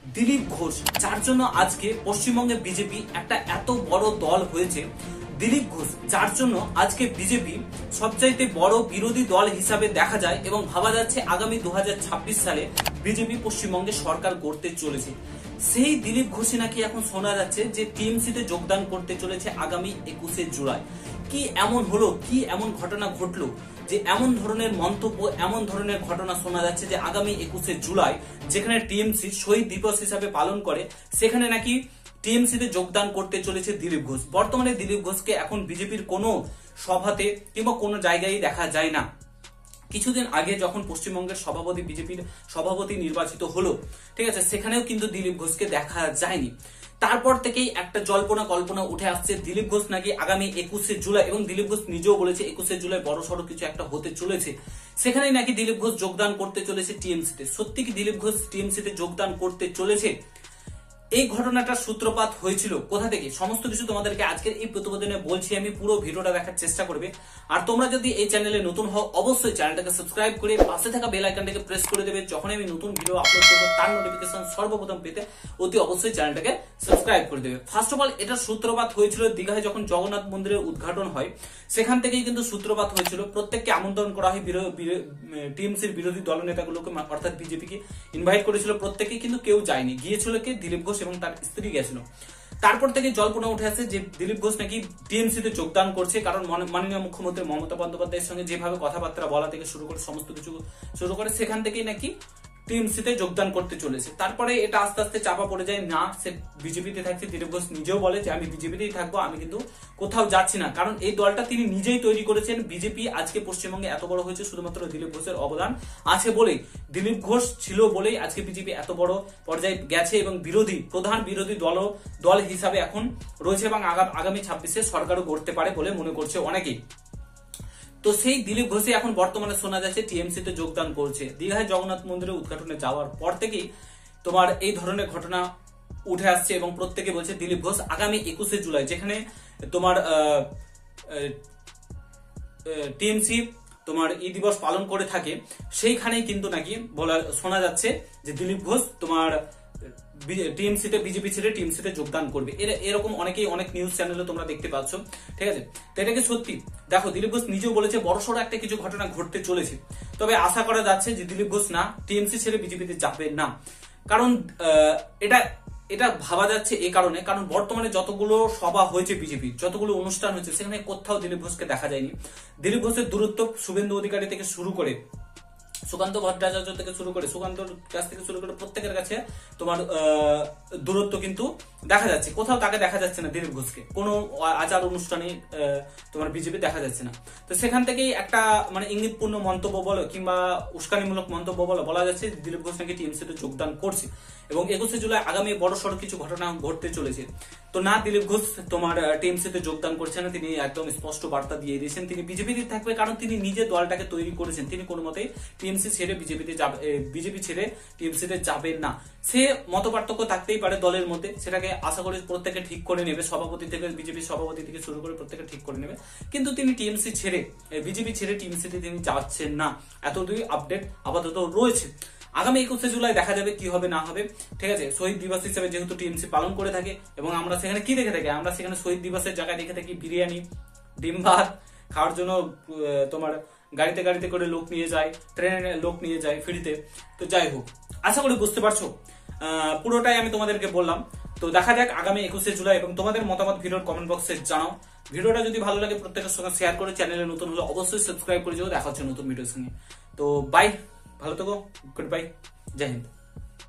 দিলীপ ঘোষ, যার জন্য আজকে পশ্চিমবঙ্গে বিজেপি একটা এত বড় দল হয়েছে। দিলীপ ঘোষ, যার জন্য আজকে বিজেপি সবচাইতে বড় বিরোধী দল হিসাবে দেখা যায় এবং ভাবা যাচ্ছে আগামী 2026 সালে বিজেপি পশ্চিমবঙ্গে সরকার গড়তে চলেছে। সেই দিলীপ ঘোষই নাকি এখন শোনা যাচ্ছে যে টিএমসিতে যোগদান করতে চলেছে আগামী 21শে জুলাই। কি এমন হলো, কি এমন ঘটনা ঘটলো যে এমন ধরনের মন্তব্য, এমন ধরনের ঘটনা শোনা যাচ্ছে যে আগামী 21শে জুলাই, যেখানে টিএমসি শহীদ দিবস হিসাবে পালন করে, সেখানে নাকি টিএমসিতে যোগদান করতে চলেছে দিলীপ ঘোষ। বর্তমানে দিলীপ ঘোষকে এখন বিজেপির কোনো সভাতে কিংবা কোনো জায়গায় দেখা যায় না। কিছুদিন আগে যখন পশ্চিমবঙ্গের সভাপতি, বিজেপির সভাপতি নির্বাচিত হলো, ঠিক আছে, সেখানেও কিন্তু দিলীপ ঘোষকে দেখা যায়নি। তারপর থেকেই একটা জল্পনা কল্পনা উঠে আসছে দিলীপ ঘোষ নাকি আগামী 21শে জুলাই, এবং দিলীপ ঘোষ নিজেও বলেছে 21শে জুলাই বড় সড়ো কিছু একটা হতে চলেছে, সেখানে নাকি দিলীপ ঘোষ যোগদান করতে চলেছে টিএমসিতে। সত্যি কি দিলীপ ঘোষ টিএমসিতে যোগদান করতে চলেছে? এই ঘটনাটার সূত্রপাত হয়েছিল কোথা থেকে, সমস্ত কিছু তোমাদেরকে আজকের এই প্রতিবেদনে বলছি। আমি পুরো ভিডিওটা দেখার চেষ্টা করবে। আর তোমরা যদি এই চ্যানেলে নতুন হও, অবশ্যই চ্যানেলটাকে সাবস্ক্রাইব করে পাশে থাকা বেল আইকনটাকে প্রেস করে দেবে। যখন আমি নতুন ভিডিও আপলোড করবো তার নোটিফিকেশন সর্বপ্রথম পেতে অতি অবশ্যই চ্যানেলটাকে সাবস্ক্রাইব করে দেবে। ফার্স্ট অফ অল, এটার সূত্রপাত হয়েছিল দীঘায় যখন জগন্নাথ মন্দিরের উদ্ঘাটন হয়, সেখান থেকেই কিন্তু সূত্রপাত হয়েছিল। প্রত্যেককে আমন্ত্রণ করা হয়, টিএমসির বিরোধী দলনেতাগুলোকে, অর্থাৎ বিজেপিকে ইনভাইট করেছিল, প্রত্যেকেই কিন্তু কেউ যায়নি, গিয়েছিল কে, দিলীপ ঘোষ এবং তার স্ত্রী গেছিল। তারপর থেকে জল্পনা উঠে আসে যে দিলীপ ঘোষ নাকি টিএমসিতে যোগদান করছে, কারণ মাননীয় মুখ্যমন্ত্রী মমতা বন্দ্যোপাধ্যায়ের সঙ্গে যেভাবে কথাবার্তা বলা থেকে শুরু করে সমস্ত কিছু শুরু করে, সেখান থেকেই নাকি টিএমসিতে যোগদান করতে চলেছে। তারপরে এটা আস্তে আস্তে চাপা পড়ে যায়, না সে বিজেপিতে থাকছে। দিলীপ ঘোষ নিজেও বলে যে আমি বিজেপিতেই থাকবো, আমি কিন্তু কোথাও যাচ্ছি না, কারণ এই দলটা তিনি নিজেই তৈরি করেছেন। বিজেপি আজকে পশ্চিমবঙ্গে এত বড় হয়েছে শুধুমাত্র দিলীপ ঘোষের অবদান আছে বলেই, দিলীপ ঘোষ ছিল বলেই আজকে বিজেপি এত বড় পর্যায়ে গেছে এবং প্রধান বিরোধী দল হিসাবে এখন রয়েছে এবং আগামী 26শে সরকারও গড়তে পারে বলে মনে করছে অনেকেই। তো সেই দিলীপ ঘোষই এখন বর্তমানে শোনা যাচ্ছে টিএমসিতে যোগদান করছে। দীঘায় জগন্নাথ মন্দিরের উদ্ঘাটনে যাওয়ার পর থেকেই তোমার এই ধরনের ঘটনা উঠে আসছে এবং প্রত্যেকে বলছে দিলীপ ঘোষ আগামী 21শে জুলাই, যেখানে তোমার টিএমসি তোমার এই দিবস পালন করে থাকে, সেইখানেই কিন্তু নাকি শোনা যাচ্ছে যে দিলীপ ঘোষ তোমার টিএমসিতে, বিজেপি ছেড়ে টিএমসিতে যোগদান করবে। এরকম অনেকেই অনেক নিউজ চ্যানেলে তোমরা দেখতে পাচ্ছ, ঠিক আছে। তো এটা কি সত্যি? দেখো, দিলীপ ঘোষ নিজেও বলেছে বড়সড় একটা কিছু ঘটনা ঘটতে চলেছে। তবে আশা করা যাচ্ছে যে দিলীপ ঘোষ না, টিএমসি ছেড়ে বিজেপিতে যাবে না। কারণ এটা ভাবা যাচ্ছে এই কারণে, কারণ বর্তমানে যতগুলো সভা হয়েছে বিজেপি, যতগুলো অনুষ্ঠান হয়েছে, সেখানে কোথাও দিলীপ ঘোষকে দেখা যায়নি। দিলীপ ঘোষের দূরত্ব শুভেন্দু অধিকারী থেকে শুরু করে, সুকান্ত ভট্টাচার্য থেকে শুরু করে, সুকান্তর কাছ থেকে শুরু করে প্রত্যেকের কাছে তোমার দূরত্ব কিন্তু দেখা যাচ্ছে। কোথাও তাকে দেখা যাচ্ছে না দিলীপ ঘোষকে, কোনো আচার অনুষ্ঠানে তোমার বিজেপি দেখা যাচ্ছে না। তো সেখান থেকেই একটা মানে ইঙ্গিতপূর্ণ মন্তব্য বলো কিংবা উস্কানিমূলক মন্তব্য বলা যাচ্ছে দিলীপ ঘোষ নাকি টিএমসিতে যোগদান করছে এবং 21শে জুলাই আগামী বড় সড় কিছু ঘটনা ঘটতে চলেছে। তো না, দিলীপ ঘোষ তোমার টিএমসিতে যোগদান করছে না, তিনি একদম স্পষ্ট বার্তা দিয়ে দিয়েছেন তিনি বিজেপিতে থাকবে, কারণ তিনি নিজে দলটাকে তৈরি করেছেন। তিনি কোনো মতেই টিএমসি ছেড়ে বিজেপি ছেড়ে টিএমসিতে যাবেন না। সে মত পার্থক্য থাকতেই পারে দলের মধ্যে, সেটাকে আশা করি প্রত্যেকে ঠিক করে নেবে, সভাপতি থেকে, বিজেপির সভাপতি থেকে শুরু করে প্রত্যেকে ঠিক করে নেবে। কিন্তু তিনি টিএমসি ছেড়ে, বিজেপি ছেড়ে টিএমসিতে তিনি যাচ্ছেন না, এতটুকুই আপডেট আপাতত রয়েছে। আগামী 21শে জুলাই দেখা যাবে কি হবে না হবে, ঠিক আছে। শহীদ দিবস হিসেবে যেহেতু টিএমসি পালন করে থাকে এবং আমরা সেখানে কি দেখে থাকি, আমরা সেখানে শহীদ দিবসের জায়গায় দেখে থাকি বিরিয়ানি, ডিম ভাত খাওয়ার জন্য তোমার গাড়িতে করে লোক নিয়ে যায়, ট্রেনে লোক নিয়ে যায় ফ্রিতে। তো যাই হোক, আশা করি বুঝতে পারছো, পুরোটাই আমি তোমাদেরকে বললাম। তো দেখা যাক আগামী 21শে জুলাই, এবং তোমাদের মতামত ভিডিওর কমেন্ট বক্সে জানাও। ভিডিওটা যদি ভালো লাগে প্রত্যেকের সঙ্গে শেয়ার করে, চ্যানেলে নতুন হলে অবশ্যই সাবস্ক্রাইব করে যাও। দেখা হচ্ছে নতুন ভিডিওর সঙ্গে। তো বাই, ভালো থেকো, গুড বাই, জয় হিন্দ।